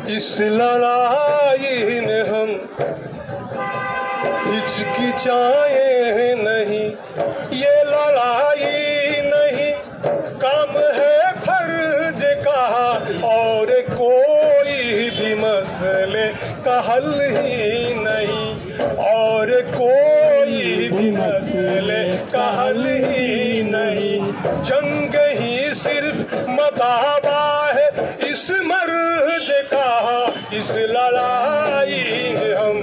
इस लड़ाई में हम हिचकिचाए नहीं। ये लड़ाई नहीं, काम है फर्ज का, और कोई भी मसले का हल ही नहीं, और कोई भी मसले का हल ही नहीं। जंग ही सिर्फ मदावा है इस मर्ज का, इस लड़ाई में हम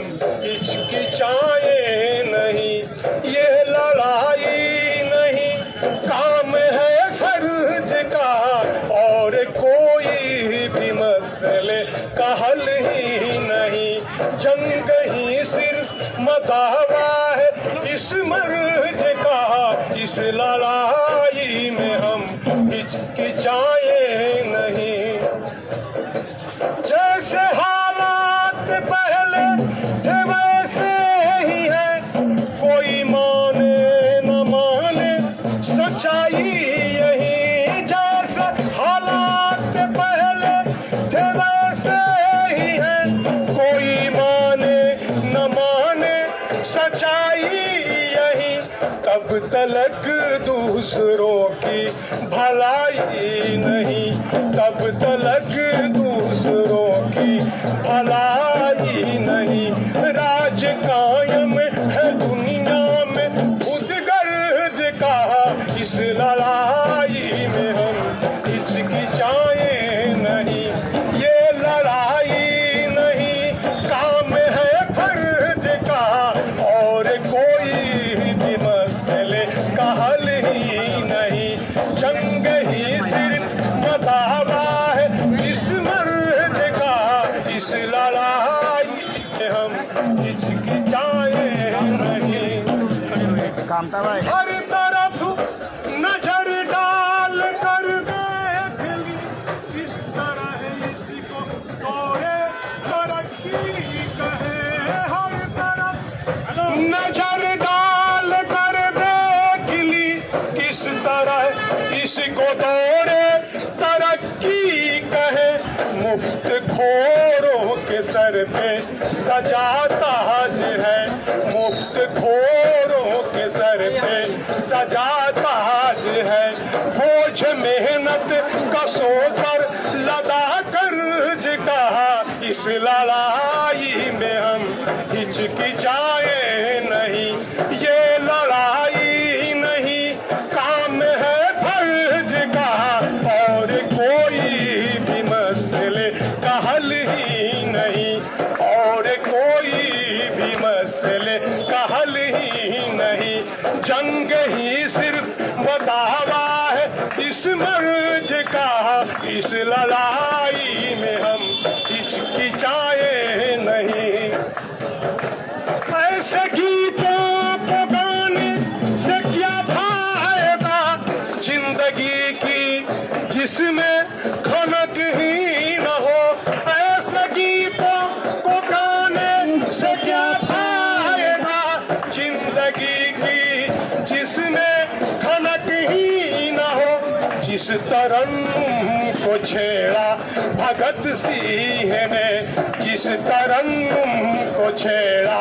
हिचकिचाए नहीं। ये लड़ाई नहीं, काम है फर्ज का, और कोई भी मसले का हल ही नहीं। जंग ही सिर्फ मदावा है इस मर्ज का, इस लड़ाई में हम हिचकिचाए नहीं। जैसे हालात पहले थे वैसे ही है, कोई माने न माने सच्चाई यही। जैसे हालात पहले थे वैसे ही है, कोई माने न माने सच्चाई यही। तब तलक दूसरों की भलाई नहीं, तब तलक दूसरों की भलाई नहीं। राज कायम है दुनिया में खुद गर्ज का, इस लड़ाई में हम हिचकिचाए नहीं। ये लड़ाई नहीं, काम है फर्ज का, और कोई भी मसले का हल ही नहीं। जंग ही सिर्फ मदावा है इस मर्द का, इस लड़ाई में हम हिचकिचाए नहीं। हर तरफ नजर डाल कर देख ली, इस तरह इसको दौड़े तरक्की कहे। हर तरफ नजर डाल कर देख ली, किस तरह इसको दौड़े तरक्की कहे। मुफ्त खोरों के सर पे सजा ताज है, मुफ्त खोरों के सर पे सजा ताज है। बोझ मेहनत का सो पर लदा कर्ज का, इस लड़ाई में हम हिचकिचाए नहीं। ये लड़ाई नहीं, काम है फर्ज का, और कोई भी मसले का हल ही नहीं, और कोई भी मसले का हल ही नहीं। जंग ही सिर्फ मदावा है इस मर्ज का, इस लड़ाई में हम हिचकिचाए नहीं। ऐसे गीतों को गाने से क्या फायदा जिंदगी की जिसमें खनक ही न हो। ऐसे गीतों को गाने से क्या फायदा जिंदगी की जिसमें खनक ही न हो। जिस तरन्नुम को छेड़ा भगत सिंह ने, जिस तरन्नुम को छेड़ा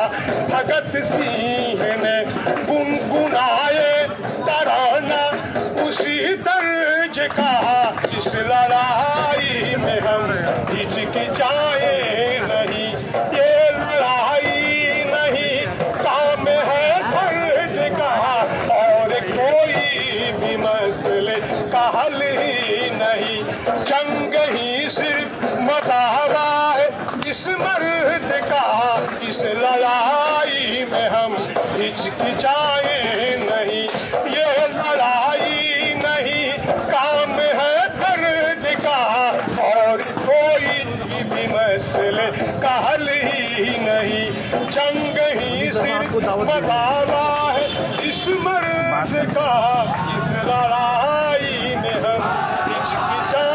भगत सिंह ने, गुनगुनाए तराना उसी तर्ज का, इस लड़ाई में हम हिचकिचाए नहीं। ये लड़ाई नहीं, काम है फर्ज का, और कोई भी मसले का हल ही नहीं। जंग ही सिर्फ मदावा है इस मर्द का, इस लड़ाई में हम हिचकिचाए नहीं। ये लड़ाई नहीं, काम है फर्ज का, और कोई भी मसले का हल ही नहीं। जंग ही सिर्फ मदावा है इस मर्द का, इस लड़ाई में हम हिचकिचाए